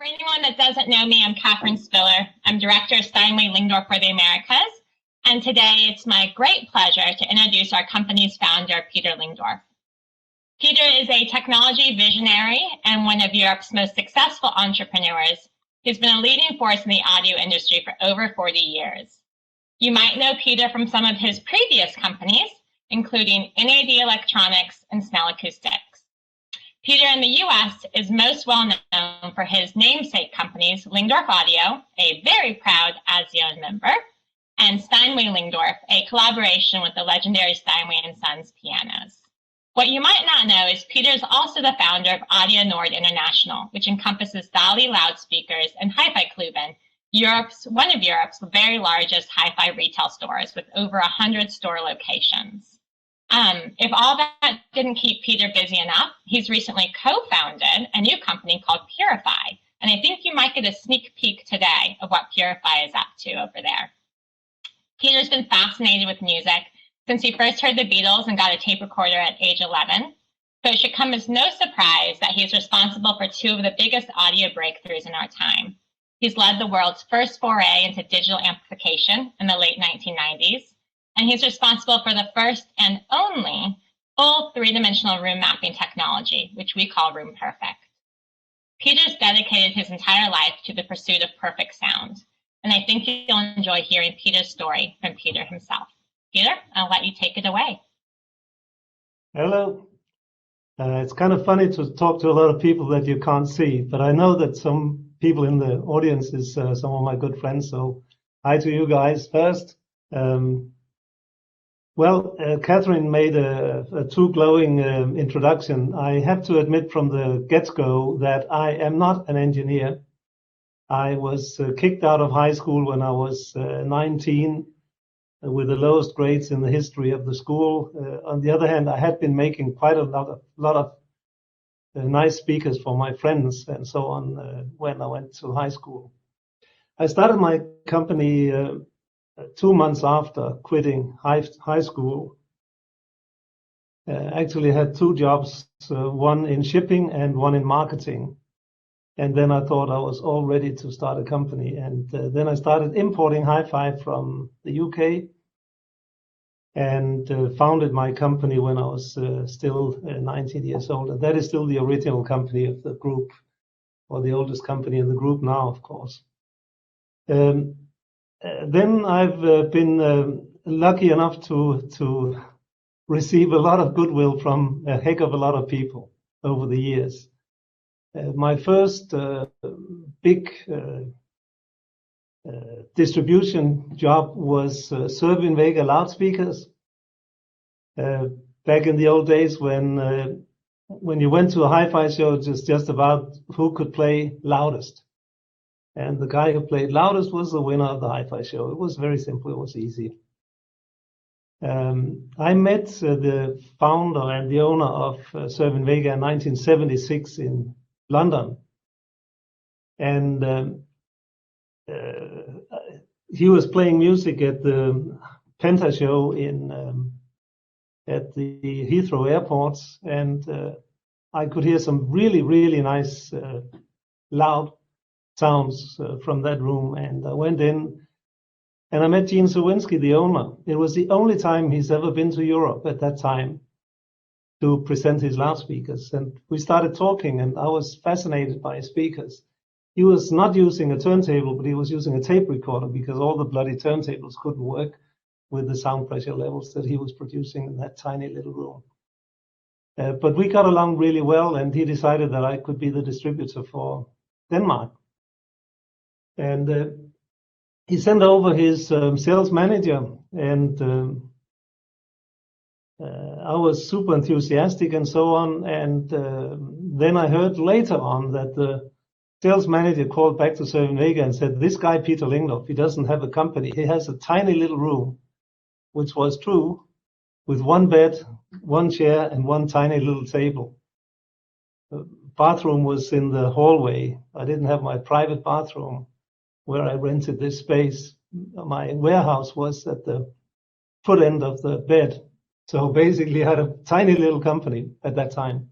For anyone that doesn't know me, I'm Catherine Spiller. I'm Director of Steinway Lyngdorf for the Americas. And today it's my great pleasure to introduce our company's founder, Peter Lyngdorf. Peter is a technology visionary and one of Europe's most successful entrepreneurs. He's been a leading force in the audio industry for over 40 years. You might know Peter from some of his previous companies, including NAD Electronics and Snell Acoustics. Peter in the US is most well known for his namesake companies, Lyngdorf Audio, a very proud Azione member, and Steinway Lyngdorf, a collaboration with the legendary Steinway & Sons pianos. What you might not know is Peter is also the founder of Audio Nord International, which encompasses DALI loudspeakers and Hi-Fi Kluben, one of Europe's very largest hi-fi retail stores with over 100 store locations. If all that didn't keep Peter busy enough, he's recently co-founded a new company called Purify, and I think you might get a sneak peek today of what Purify is up to over there. Peter's been fascinated with music since he first heard the Beatles and got a tape recorder at age 11, so it should come as no surprise that he's responsible for two of the biggest audio breakthroughs in our time. He's led the world's first foray into digital amplification in the late 1990s, and he's responsible for the first and only full three-dimensional room mapping technology, which we call RoomPerfect. Peter's dedicated his entire life to the pursuit of perfect sound, and I think you'll enjoy hearing Peter's story from Peter himself. Peter, I'll let you take it away. Hello. It's kind of funny to talk to a lot of people that you can't see, but I know that some people in the audience is some of my good friends, so hi to you guys first. Catherine made a too glowing introduction. I have to admit from the get-go that I am not an engineer. I was kicked out of high school when I was 19 with the lowest grades in the history of the school. On the other hand, I had been making quite a lot of nice speakers for my friends and so on when I went to high school. I started my company 2 months after quitting high school. Actually had two jobs, one in shipping and one in marketing. And then I thought I was all ready to start a company. And then I started importing hi-fi from the UK and founded my company when I was still 19 years old. And that is still the original company of the group, or the oldest company in the group now, of course. Then I've been lucky enough to receive a lot of goodwill from a heck of a lot of people over the years. My first big distribution job was Cerwin-Vega loudspeakers. Back in the old days when you went to a hi-fi show, it was just about who could play loudest. And the guy who played loudest was the winner of the hi-fi show. It was very simple. It was easy. I met the founder and the owner of Cerwin-Vega in 1976 in London. And he was playing music at the Penta show at the Heathrow airports. And I could hear some really, really nice loud sounds from that room, and I went in and I met Gene Sawinski, the owner. It was the only time he's ever been to Europe at that time to present his loudspeakers, and we started talking, and I was fascinated by his speakers. He was not using a turntable, but he was using a tape recorder because all the bloody turntables couldn't work with the sound pressure levels that he was producing in that tiny little room. But we got along really well, and he decided that I could be the distributor for Denmark. And he sent over his sales manager, and I was super enthusiastic and so on. And then I heard later on that the sales manager called back to Cerwin-Vega and said, this guy, Peter Lyngdorf, he doesn't have a company. He has a tiny little room, which was true, with one bed, one chair, and one tiny little table. The bathroom was in the hallway. I didn't have my private bathroom where I rented this space. My warehouse was at the foot end of the bed. So basically I had a tiny little company at that time.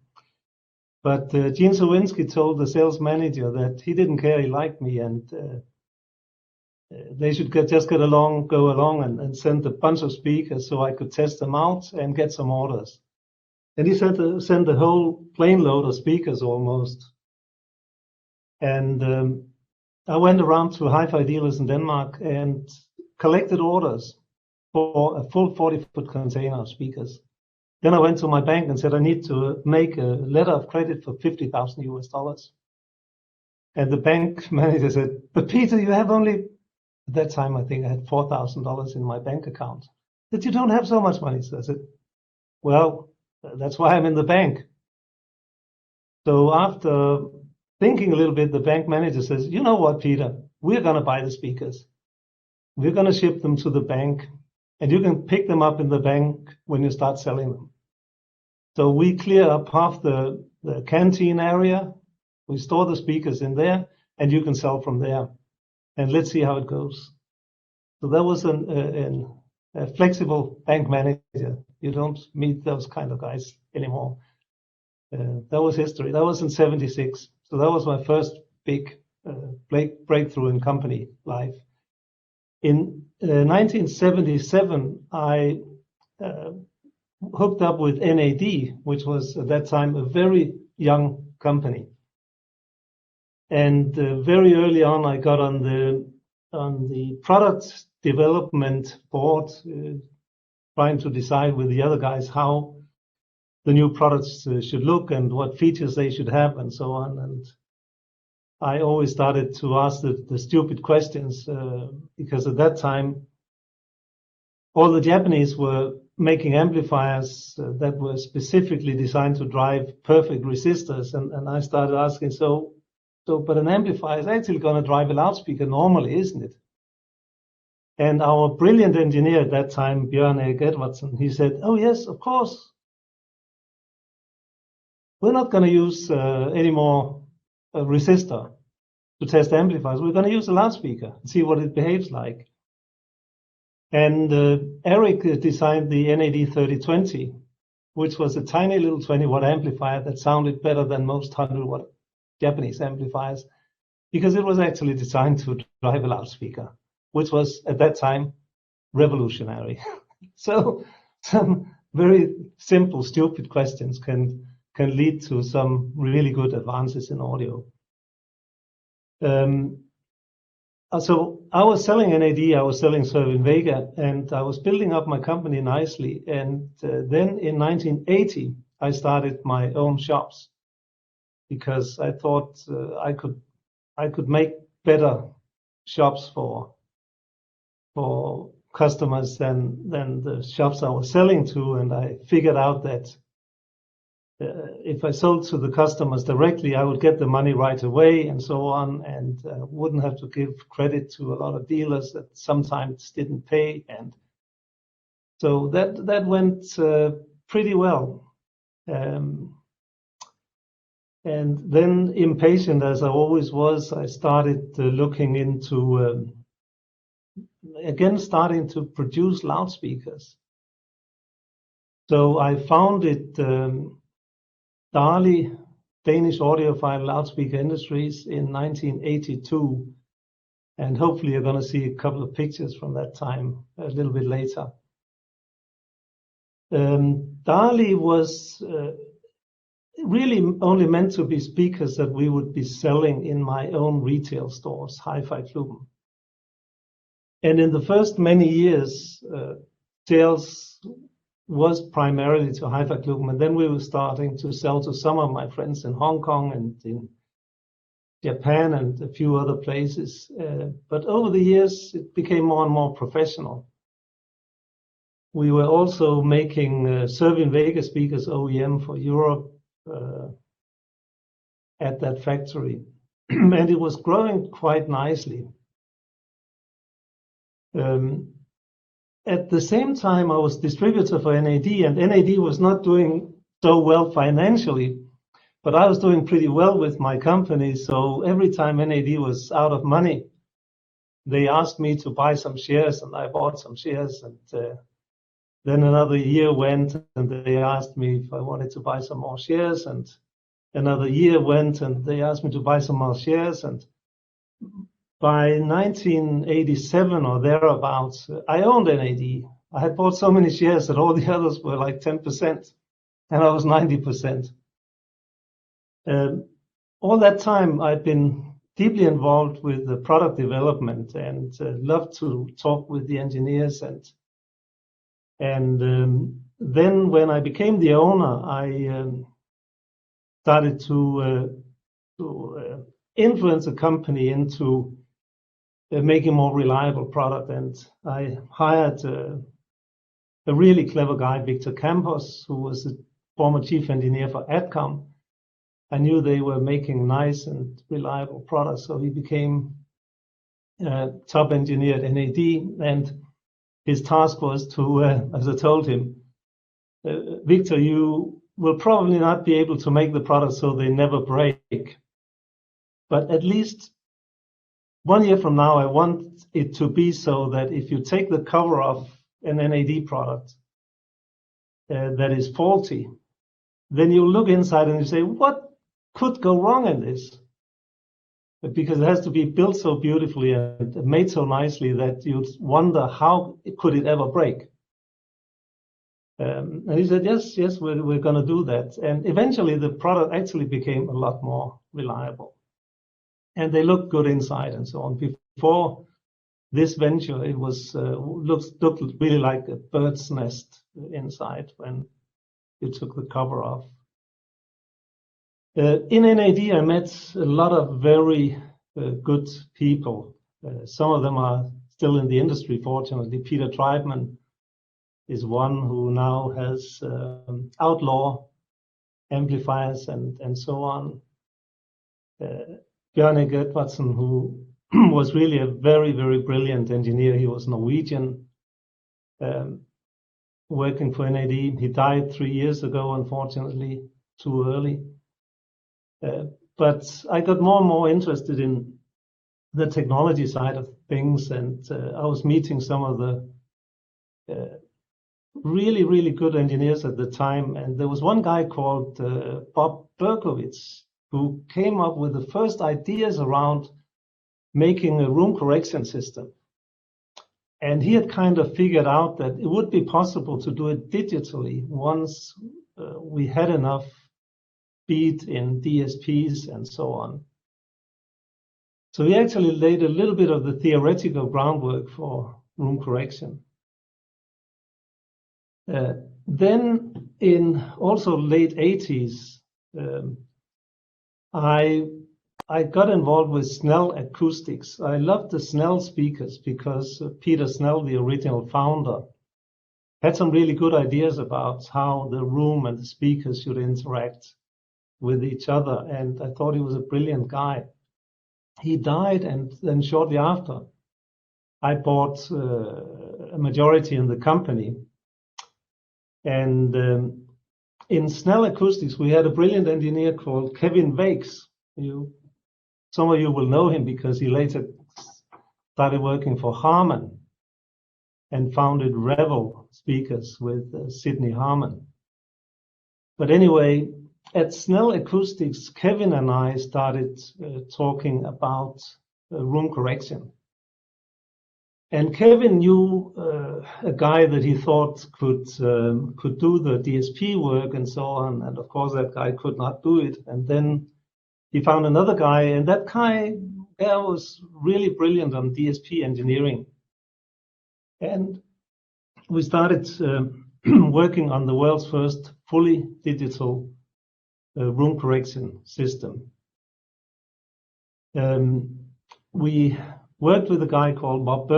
But Gene Cerwin-Vega told the sales manager that he didn't care, he liked me, and they should just go along and send a bunch of speakers so I could test them out and get some orders. And he sent a whole plane load of speakers almost. And I went around to hi-fi dealers in Denmark and collected orders for a full 40-foot container of speakers. Then I went to my bank and said, I need to make a letter of credit for $50,000 US. And the bank manager said, but Peter, you have only, at that time, I think I had $4,000 in my bank account. That you don't have so much money. So I said, well, that's why I'm in the bank. So after thinking a little bit, the bank manager says, you know what, Peter, we're going to buy the speakers. We're going to ship them to the bank, and you can pick them up in the bank when you start selling them. So we clear up half the canteen area. We store the speakers in there, and you can sell from there. And let's see how it goes. So that was a flexible bank manager. You don't meet those kind of guys anymore. That was history. That was in '76. So that was my first big breakthrough in company life. In 1977, I hooked up with NAD, which was at that time a very young company. And very early on, I got on the product development board, trying to decide with the other guys how the new products should look and what features they should have and so on. And I always started to ask the stupid questions because at that time, all the Japanese were making amplifiers that were specifically designed to drive perfect resistors. And I started asking, but an amplifier is actually going to drive a loudspeaker normally, isn't it? And our brilliant engineer at that time, Bjørn Erik Edvardsen, he said, oh yes, of course. We're not going to use any more resistor to test amplifiers. We're going to use a loudspeaker and see what it behaves like. And Eric designed the NAD 3020, which was a tiny little 20-watt amplifier that sounded better than most 100-watt Japanese amplifiers, because it was actually designed to drive a loudspeaker, which was at that time revolutionary. So some very simple, stupid questions can lead to some really good advances in audio. So I was selling NAD, I was selling Cerwin-Vega, and I was building up my company nicely. And then in 1980, I started my own shops because I thought I could make better shops for customers than the shops I was selling to. And I figured out that if I sold to the customers directly, I would get the money right away and so on, and wouldn't have to give credit to a lot of dealers that sometimes didn't pay. And so that went pretty well. And then, impatient as I always was, I started looking into, starting to produce loudspeakers. So I founded DALI, Danish Audiophile Loudspeaker Industries, in 1982. And hopefully you're going to see a couple of pictures from that time a little bit later. DALI was really only meant to be speakers that we would be selling in my own retail stores, Hi-Fi Klubben. And in the first many years, sales was primarily to Hi-Fi Klubben, and then we were starting to sell to some of my friends in Hong Kong and in Japan and a few other places. But over the years, it became more and more professional. We were also making Cerwin-Vega speakers OEM for Europe at that factory, and it was growing quite nicely. At the same time, I was distributor for NAD, and NAD was not doing so well financially, but I was doing pretty well with my company. So every time NAD was out of money, they asked me to buy some shares, and I bought some shares. And then another year went, and they asked me if I wanted to buy some more shares, and another year went, and they asked me to buy some more shares. And by 1987 or thereabouts, I owned NAD. I had bought so many shares that all the others were like 10%, and I was 90%. All that time, I've been deeply involved with the product development and loved to talk with the engineers. And then when I became the owner, I started to influence the company into making more reliable product. And I hired a really clever guy, Victor Campos, who was the former chief engineer for Adcom. I knew they were making nice and reliable products, so he became top engineer at NAD, and his task was to, as I told him, Victor, you will probably not be able to make the products so they never break, but at least 1 year from now, I want it to be so that if you take the cover off an NAD product that is faulty, then you look inside and you say, what could go wrong in this? Because it has to be built so beautifully and made so nicely that you'd wonder how could it ever break. And he said, yes, we're going to do that. And eventually the product actually became a lot more reliable. And they looked good inside and so on. Before this venture, it was looked really like a bird's nest inside when you took the cover off. In NAD, I met a lot of very good people. Some of them are still in the industry, fortunately. Peter Treibman is one who now has Outlaw amplifiers and so on. Bjørn Edvardsen, who was really a very, very brilliant engineer. He was Norwegian, working for NAD. He died 3 years ago, unfortunately, too early. But I got more and more interested in the technology side of things, and I was meeting some of the really, really good engineers at the time. And there was one guy called Bob Berkowitz, who came up with the first ideas around making a room correction system. And he had kind of figured out that it would be possible to do it digitally once we had enough speed in DSPs and so on. So he actually laid a little bit of the theoretical groundwork for room correction. Then in also late 80s, I got involved with Snell acoustics. I loved the Snell speakers because Peter Snell, the original founder, had some really good ideas about how the room and the speakers should interact with each other. And I thought he was a brilliant guy. He died, and then shortly after, I bought a majority in the company. And in Snell Acoustics, we had a brilliant engineer called Kevin Wakes. Some of you will know him because he later started working for Harman and founded Revel Speakers with Sidney Harman. But anyway, at Snell Acoustics, Kevin and I started talking about room correction. And Kevin knew a guy that he thought could do the DSP work and so on. And of course, that guy could not do it. And then he found another guy, and that guy was really brilliant on DSP engineering. And we started working on the world's first fully digital room correction system. We worked with a guy called Bob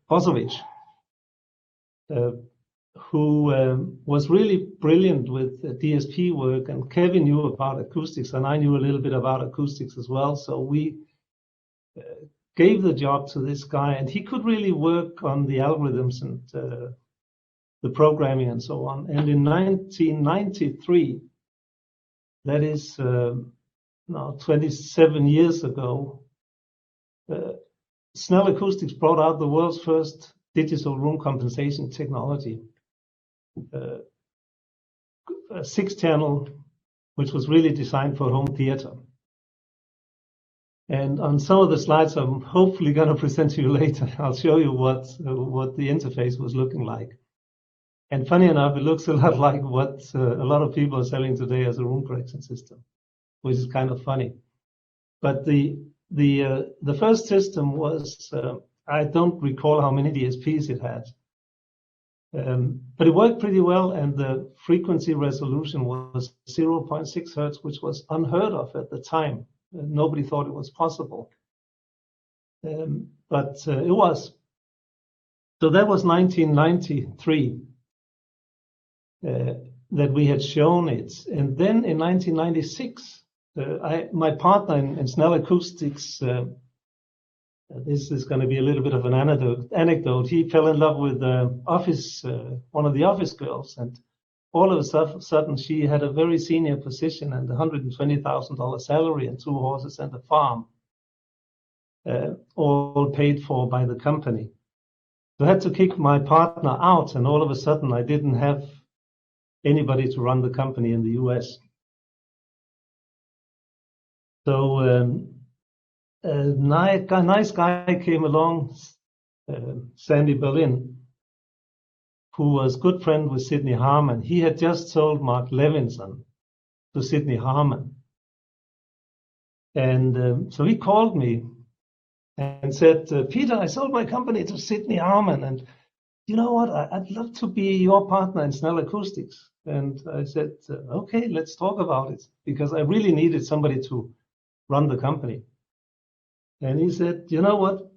Bosovich, who was really brilliant with DSP work, and Kevin knew about acoustics, and I knew a little bit about acoustics as well. So we gave the job to this guy, and he could really work on the algorithms and the programming and so on. And in 1993, that is now 27 years ago, Snell Acoustics brought out the world's first digital room compensation technology. a 6-channel, which was really designed for home theater. And on some of the slides I'm hopefully going to present to you later, I'll show you what the interface was looking like. And funny enough, it looks a lot like what a lot of people are selling today as a room correction system, which is kind of funny. But the first system was, I don't recall how many DSPs it had, but it worked pretty well, and the frequency resolution was 0.6 hertz, which was unheard of at the time. Nobody thought it was possible, but it was. So that was 1993 that we had shown it. And then in 1996, my partner in Snell Acoustics, this is going to be a little bit of an anecdote. He fell in love with one of the office girls, and all of a sudden she had a very senior position and $120,000 salary and 2 horses and a farm, all paid for by the company. So I had to kick my partner out, and all of a sudden I didn't have anybody to run the company in the US. So a nice guy came along, Sandy Berlin, who was good friend with Sidney Harman. He had just sold Mark Levinson to Sidney Harman. And so he called me and said, Peter, I sold my company to Sidney Harman, and you know what? I'd love to be your partner in Snell Acoustics. And I said, okay, let's talk about it, because I really needed somebody to run the company. And he said, you know what?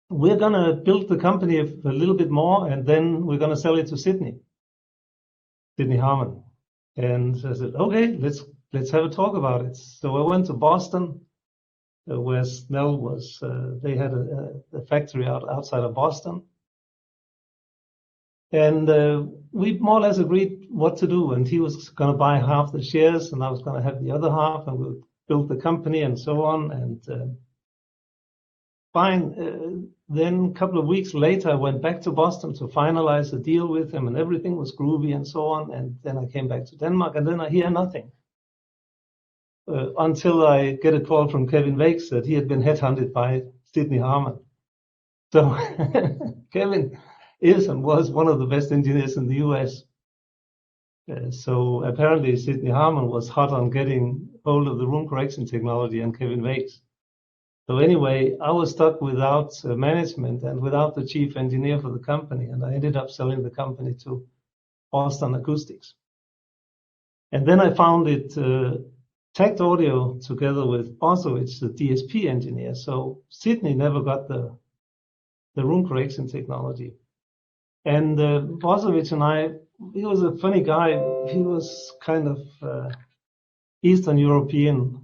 We're going to build the company a little bit more, and then we're going to sell it to Sidney Harman. And I said, okay, let's have a talk about it. So I went to Boston, where Snell was. They had a factory outside of Boston. And we more or less agreed what to do. And he was going to buy half the shares, and I was going to have the other half, and we'll build the company and so on. And fine. Then a couple of weeks later, I went back to Boston to finalize the deal with him, and everything was groovy and so on. And then I came back to Denmark, and then I hear nothing until I get a call from Cerwin-Vega that he had been headhunted by Sidney Harman. So Kevin is and was one of the best engineers in the US. So apparently Sidney Harman was hot on getting hold of the room correction technology and Cerwin-Vega. So anyway, I was stuck without management and without the chief engineer for the company, and I ended up selling the company to Boston Acoustics. And then I founded Tact Audio together with Bosowich, the DSP engineer. So Sidney never got the room correction technology. And Bosowich and I, he was a funny guy. He was kind of Eastern European,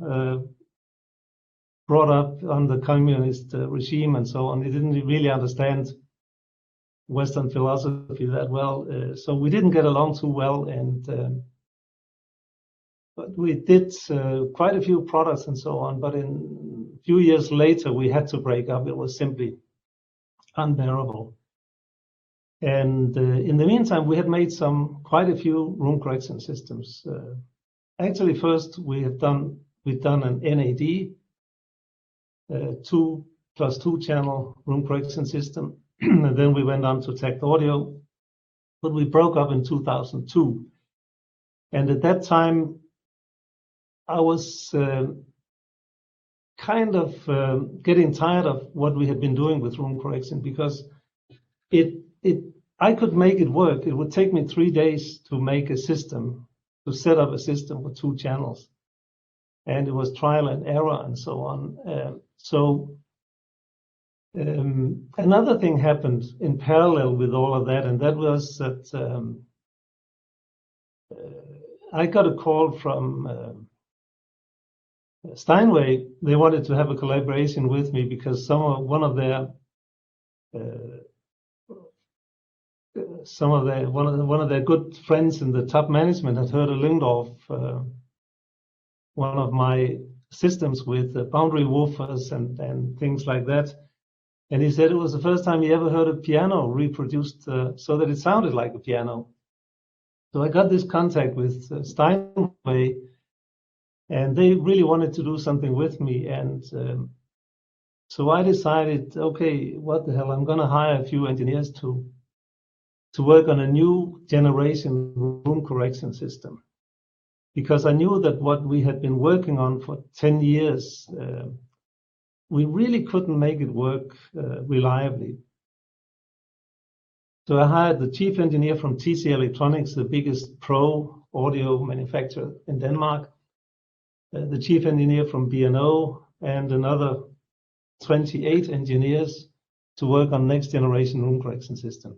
brought up under communist regime and so on. He didn't really understand Western philosophy that well. So we didn't get along too well. And but we did quite a few products and so on. But a few years later, we had to break up. It was simply unbearable. And in the meantime, we had made quite a few room correction systems. Actually, first we've done an NAD, 2+2 channel room correction system, and then we went on to Tact Audio, but we broke up in 2002. And at that time, I was kind of getting tired of what we had been doing with room correction, because I could make it work. It would take me 3 days to make a system, to set up a system with 2 channels. And it was trial and error and so on. Another thing happened in parallel with all of that, and that was that I got a call from Steinway. They wanted to have a collaboration with me because one of their good friends in the top management had heard of Lyngdorf, one of my systems with boundary woofers and things like that. And he said it was the first time he ever heard a piano reproduced so that it sounded like a piano. So I got this contact with Steinway, and they really wanted to do something with me. And so I decided, okay, what the hell, I'm going to hire a few engineers to work on a new generation room correction system. Because I knew that what we had been working on for 10 years, we really couldn't make it work reliably. So I hired the chief engineer from TC Electronics, the biggest pro audio manufacturer in Denmark, the chief engineer from B&O, and another 28 engineers to work on next generation room correction system.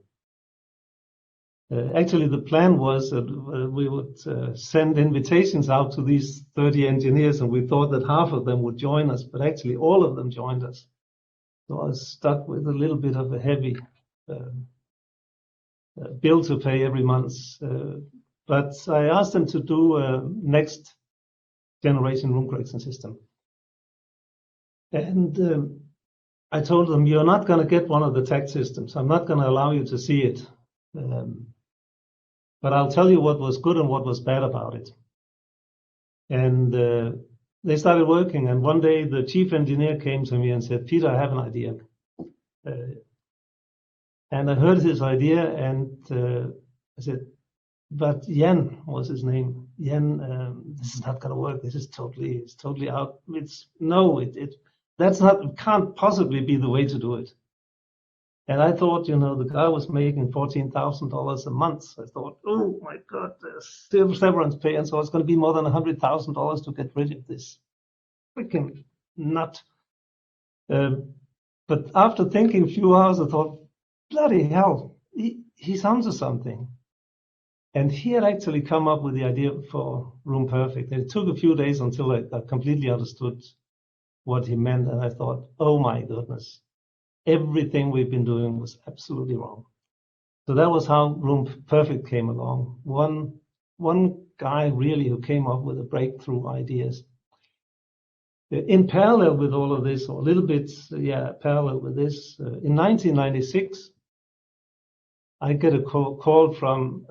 Actually, the plan was that we would send invitations out to these 30 engineers, and we thought that half of them would join us, but actually all of them joined us. So I was stuck with a little bit of a heavy bill to pay every month. But I asked them to do a next generation room correction system. And I told them, you're not going to get one of the tech systems. I'm not going to allow you to see it. But I'll tell you what was good and what was bad about it. And they started working. And one day the chief engineer came to me and said, Peter, I have an idea. And I heard his idea, and I said, but Jan was his name. Jan, this is not going to work. This is totally out. It can't possibly be the way to do it. And I thought, the guy was making $14,000 a month. I thought, oh my God, there's still severance pay, and so it's going to be more than $100,000 to get rid of this freaking nut. But after thinking a few hours, I thought, bloody hell, he's onto something. And he had actually come up with the idea for RoomPerfect. It took a few days until I completely understood what he meant, and I thought, oh my goodness. Everything we've been doing was absolutely wrong. So that was how RoomPerfect came along. One guy really who came up with the breakthrough ideas. In parallel with all of this, or a little bit, parallel with this, in 1996, I get a call from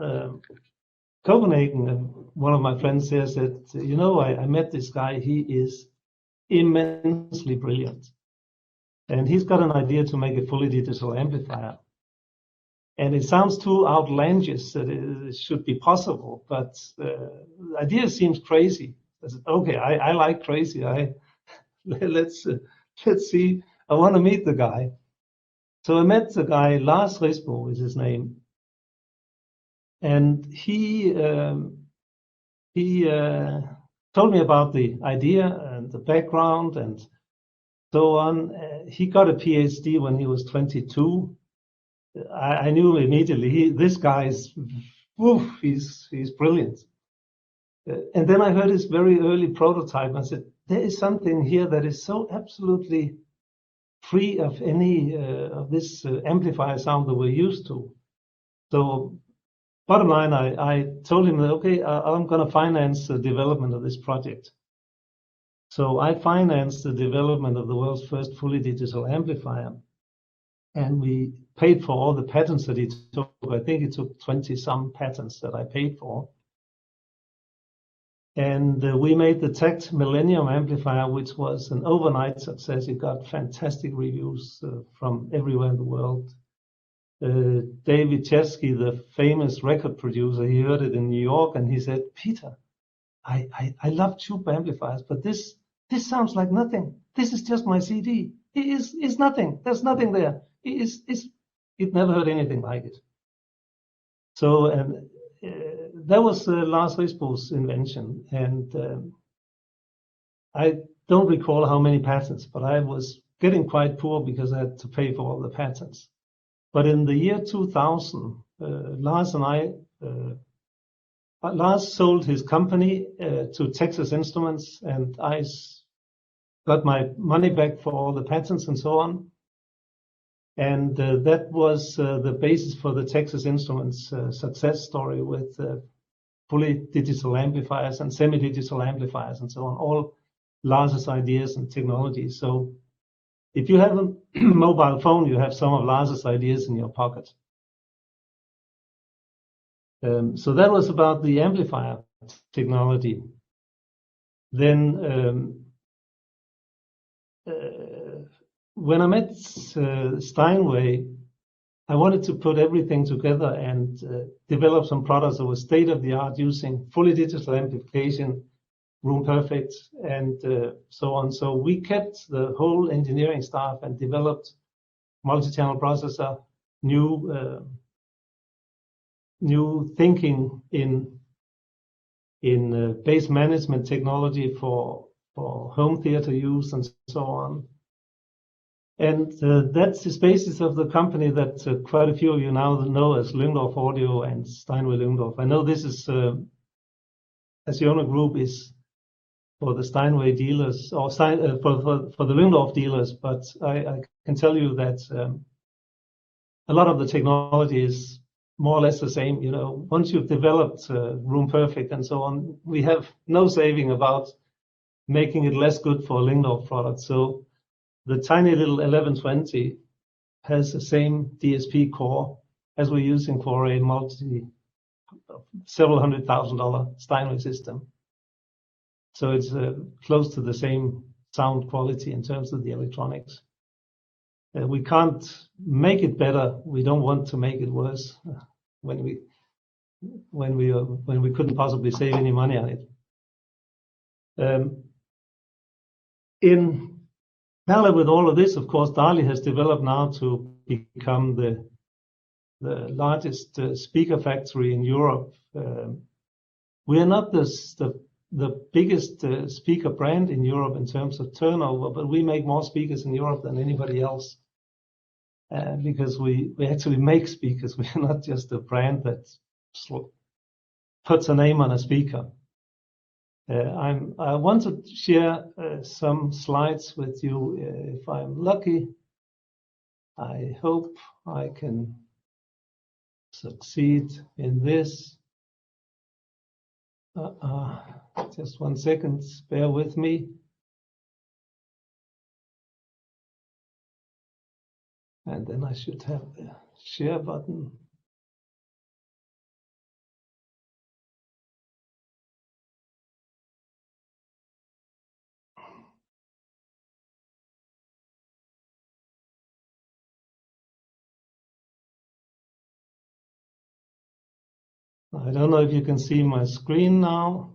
Copenhagen. One of my friends there said, I met this guy. He is immensely brilliant. And he's got an idea to make a fully digital amplifier. And it sounds too outlandish that it should be possible, but the idea seems crazy. I said, okay, I like crazy. Let's see. I want to meet the guy. So I met the guy, Lars Risbo is his name. And he told me about the idea and the background and so on. He got a PhD when he was 22. I knew immediately this guy is, he's brilliant. And then I heard his very early prototype. And I said, there is something here that is so absolutely free of any of this amplifier sound that we're used to. So bottom line, I told him that, okay, I'm going to finance the development of this project. So I financed the development of the world's first fully digital amplifier. And we paid for all the patents that he took. I think it took 20-some patents that I paid for. And we made the Tech Millennium amplifier, which was an overnight success. It got fantastic reviews from everywhere in the world. David Chesky, the famous record producer, he heard it in New York and he said, Peter, I love tube amplifiers, but this sounds like nothing. This is just my CD. It's nothing. There's nothing there. It never heard anything like it. So that was Lars Risbo's invention. And I don't recall how many patents, but I was getting quite poor because I had to pay for all the patents. But in the year 2000, Lars and I, Lars sold his company to Texas Instruments, and I got my money back for all the patents and so on. And that was the basis for the Texas Instruments success story with fully digital amplifiers and semi-digital amplifiers and so on, all Lars's ideas and technologies. So if you have a mobile phone, you have some of Lars's ideas in your pocket. So that was about the amplifier technology. Then when I met Steinway, I wanted to put everything together and develop some products that were state of the art using fully digital amplification, RoomPerfect, and so on. So we kept the whole engineering staff and developed multi-channel processor, new thinking in bass management technology for home theater use and so on. And that's the basis of the company that quite a few of you now know as Lyngdorf Audio and Steinway Lyngdorf. I know this is Azione Group is for the Steinway dealers or for the Lyngdorf dealers, but I can tell you that a lot of the technology is more or less the same. You know, once you've developed RoomPerfect and so on, we have no saving about making it less good for a Lyngdorf product. So the tiny little 1120 has the same DSP core as we're using for a several $100,000 Steinway system. So it's close to the same sound quality in terms of the electronics. We can't make it better. We don't want to make it worse when we couldn't possibly save any money on it. In parallel with all of this, of course, DALI has developed now to become the largest speaker factory in Europe. We are not the biggest speaker brand in Europe in terms of turnover, but we make more speakers in Europe than anybody else because we actually make speakers. We are not just a brand that puts a name on a speaker. I want to share some slides with you if I'm lucky. I hope I can succeed in this. Just 1 second, bear with me. And then I should have the share button. I don't know if you can see my screen now.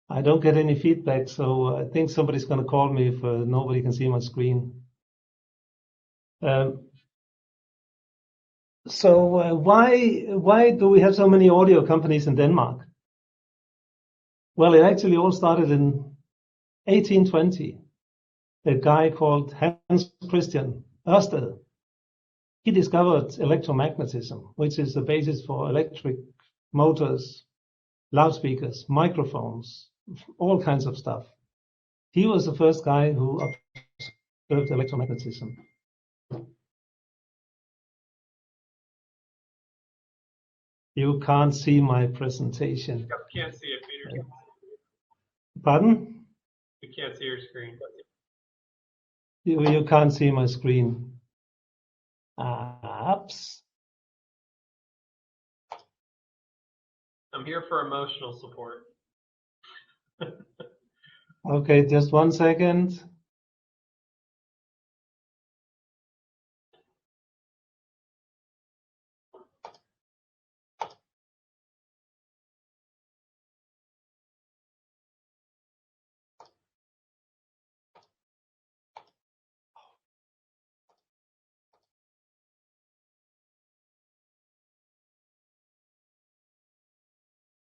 I don't get any feedback, so I think somebody's going to call me if nobody can see my screen. So why do we have so many audio companies in Denmark? Well, it actually all started in 1820. A guy called Hans Christian Ørsted, he discovered electromagnetism, which is the basis for electric motors, loudspeakers, microphones, all kinds of stuff. He was the first guy who observed electromagnetism. You can't see my presentation. You can't see it, Peter. Pardon? We can't see your screen. You can't see my screen. Oops. I'm here for emotional support. Okay, just 1 second.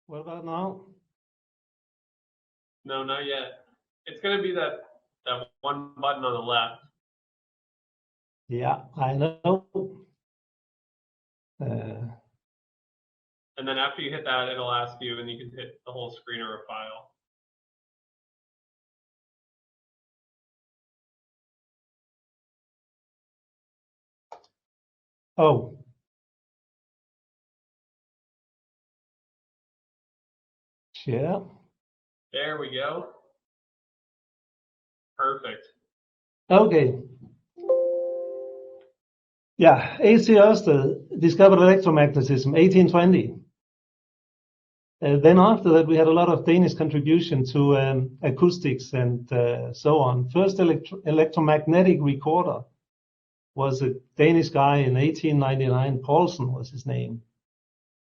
What about now? No, not yet. It's going to be that one button on the left. Yeah, I know. And then after you hit that, it'll ask you, and you can hit the whole screen or a file. Oh. Share. There we go. Perfect. Okay. Yeah, A.C. Ørsted discovered electromagnetism 1820. Then after that, we had a lot of Danish contribution to acoustics and so on. First electromagnetic recorder was a Danish guy in 1899. Paulsen was his name.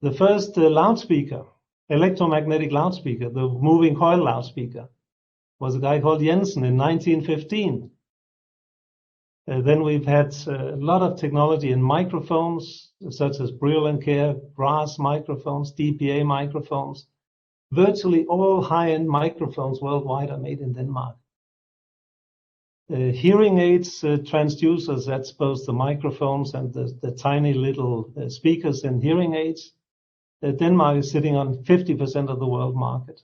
The first loudspeaker, electromagnetic loudspeaker, the moving coil loudspeaker, was a guy called Jensen in 1915. Then we've had a lot of technology in microphones, such as Brüel & Kjær, brass microphones, DPA microphones. Virtually all high-end microphones worldwide are made in Denmark. Hearing aids, transducers, that's both the microphones and the tiny little speakers and hearing aids. Denmark is sitting on 50% of the world market.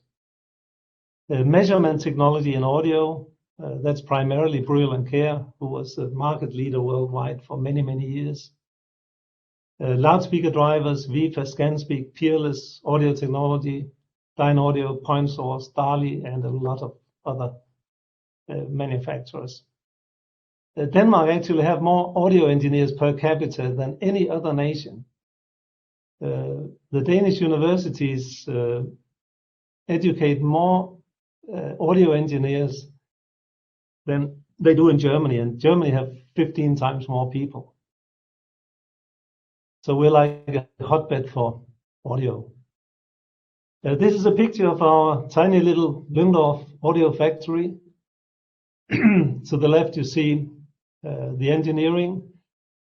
Measurement technology in audio, that's primarily Brüel & Kjær, who was the market leader worldwide for many, many years. Loudspeaker drivers, VIFA, ScanSpeak, Peerless, audio technology, Dynaudio, Point Source, DALI, and a lot of other manufacturers. Denmark actually have more audio engineers per capita than any other nation. The Danish universities educate more audio engineers than they do in Germany, and Germany have 15 times more people. So we're like a hotbed for audio. This is a picture of our tiny little Lyngdorf audio factory. To the left you see the engineering.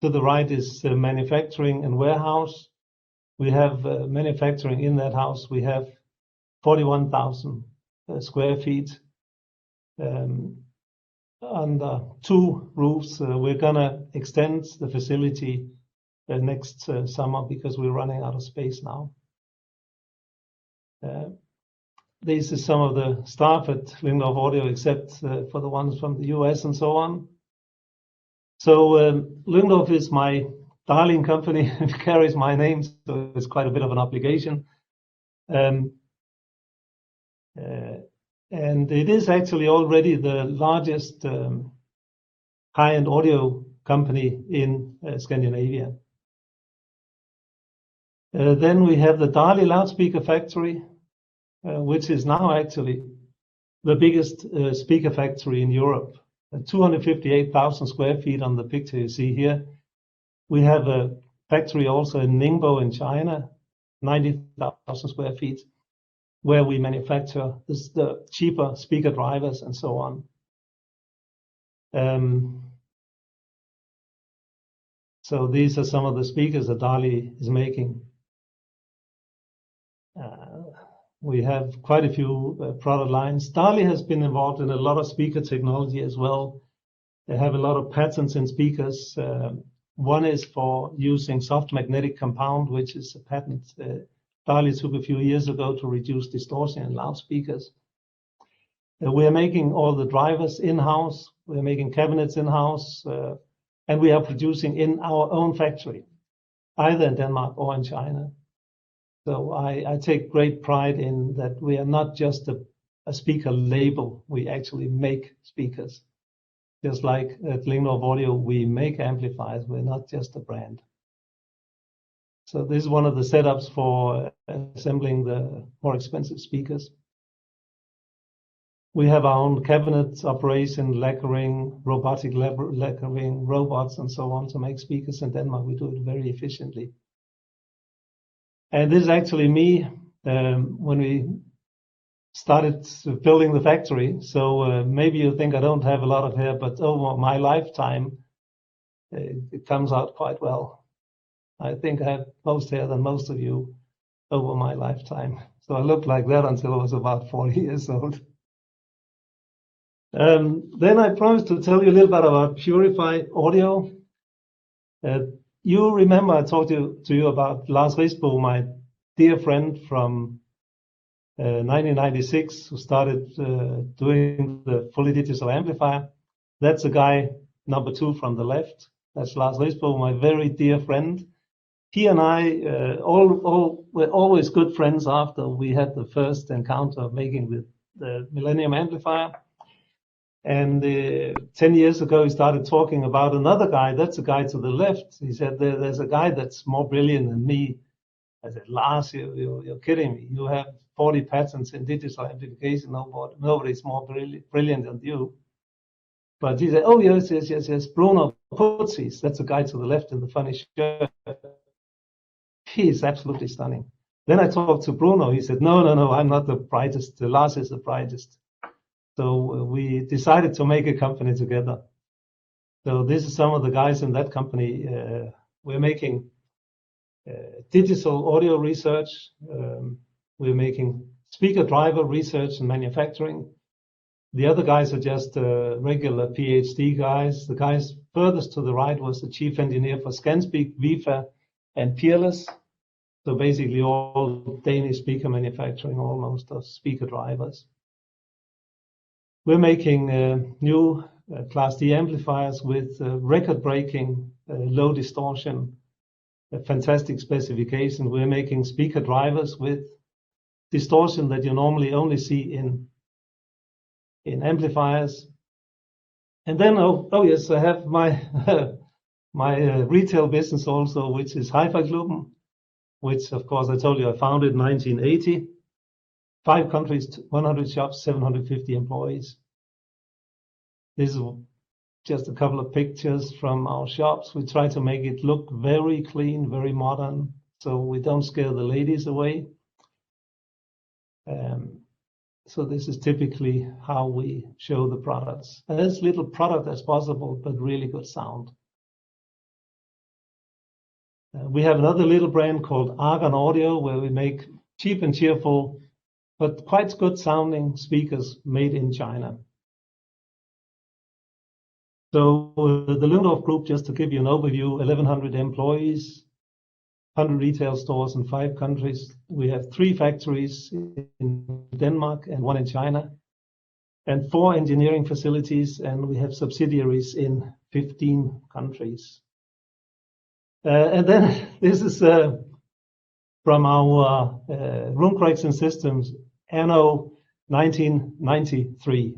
To the right is manufacturing and warehouse. We have manufacturing in that house. We have 41,000 square feet. Under 2 roofs. We're gonna extend the facility next summer because we're running out of space now. This is some of the staff at Lyngdorf Audio, except for the ones from the US and so on. So Lyngdorf is my darling company. It carries my name, so it's quite a bit of an obligation. And it is actually already the largest high-end audio company in Scandinavia. Then we have the DALI loudspeaker factory, which is now actually the biggest speaker factory in Europe. 258,000 square feet on the picture you see here. We have a factory also in Ningbo in China, 90,000 square feet, where we manufacture the cheaper speaker drivers and so on. So these are some of the speakers that DALI is making. We have quite a few product lines. DALI has been involved in a lot of speaker technology as well. They have a lot of patents in speakers. One is for using soft magnetic compound, which is a patent DALI took a few years ago to reduce distortion in loudspeakers. We are making all the drivers in-house. We're making cabinets in-house, and we are producing in our own factory, either in Denmark or in China. So I take great pride in that we are not just a speaker label. We actually make speakers. Just like at Lyngdorf Audio, we make amplifiers. We're not just a brand. So this is one of the setups for assembling the more expensive speakers. We have our own cabinet operation, lacquering, robotic lacquering, robots, and so on to make speakers in Denmark. We do it very efficiently. And this is actually me when we started building the factory. So maybe you think I don't have a lot of hair, but over my lifetime, it comes out quite well. I think I have most hair than most of you over my lifetime. So I looked like that until I was about 40 years old. Then I promised to tell you a little bit about Purify audio. You remember I talked to you about Lars Risbo, my dear friend from 1996, who started doing the fully digital amplifier. That's the guy number 2 from the left. That's Lars Risbo, my very dear friend. He and I were always good friends after we had the first encounter of making the Millennium amplifier. And 10 years ago, he started talking about another guy. That's a guy to the left. He said, there's a guy that's more brilliant than me. I said, Lars, you're kidding me. You have 40 patents in digital amplification. Nobody's more brilliant than you. But he said, oh, yes. Bruno Putzis, that's a guy to the left in the funny shirt. He is absolutely stunning. Then I talked to Bruno. He said, no, I'm not the brightest. Lars is the brightest. So we decided to make a company together. So this is some of the guys in that company. We're making digital audio research. We're making speaker driver research and manufacturing. The other guys are just regular PhD guys. The guys furthest to the right was the chief engineer for Scanspeak, Vifa, and Peerless. So basically all Danish speaker manufacturing, almost, of speaker drivers. We're making new Class D amplifiers with record-breaking low distortion, a fantastic specification. We're making speaker drivers with distortion that you normally only see in amplifiers. And then, oh yes, I have my my retail business also, which is Hi-Fi Klubben, which of course I told you I founded in 1980. 5 countries, 100 shops, 750 employees. This is just a couple of pictures from our shops. We try to make it look very clean, very modern, so we don't scare the ladies away. So this is typically how we show the products. As little product as possible, but really good sound. We have another little brand called Argon Audio, where we make cheap and cheerful, but quite good sounding speakers made in China. So the Lyngdorf Group, just to give you an overview, 1,100 employees, 100 retail stores in 5 countries. We have 3 factories in Denmark and 1 in China, and 4 engineering facilities, and we have subsidiaries in 15 countries. And then this is from our room correction systems, anno 1993.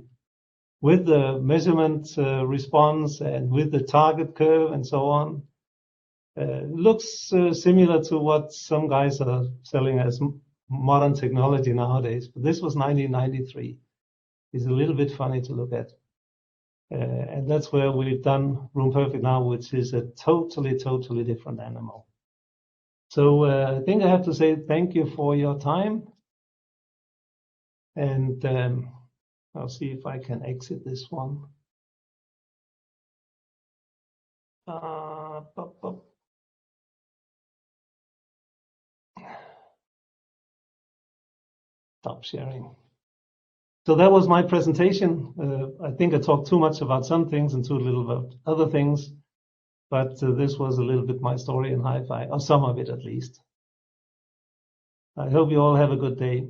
With the measurement response and with the target curve and so on. Looks similar to what some guys are selling as modern technology nowadays, but this was 1993. It's a little bit funny to look at. And that's where we've done RoomPerfect now, which is a totally different animal. So I think I have to say thank you for your time. And I'll see if I can exit this one. Stop sharing. So that was my presentation. I think I talked too much about some things and too little about other things, but this was a little bit my story in hi-fi, or some of it at least. I hope you all have a good day.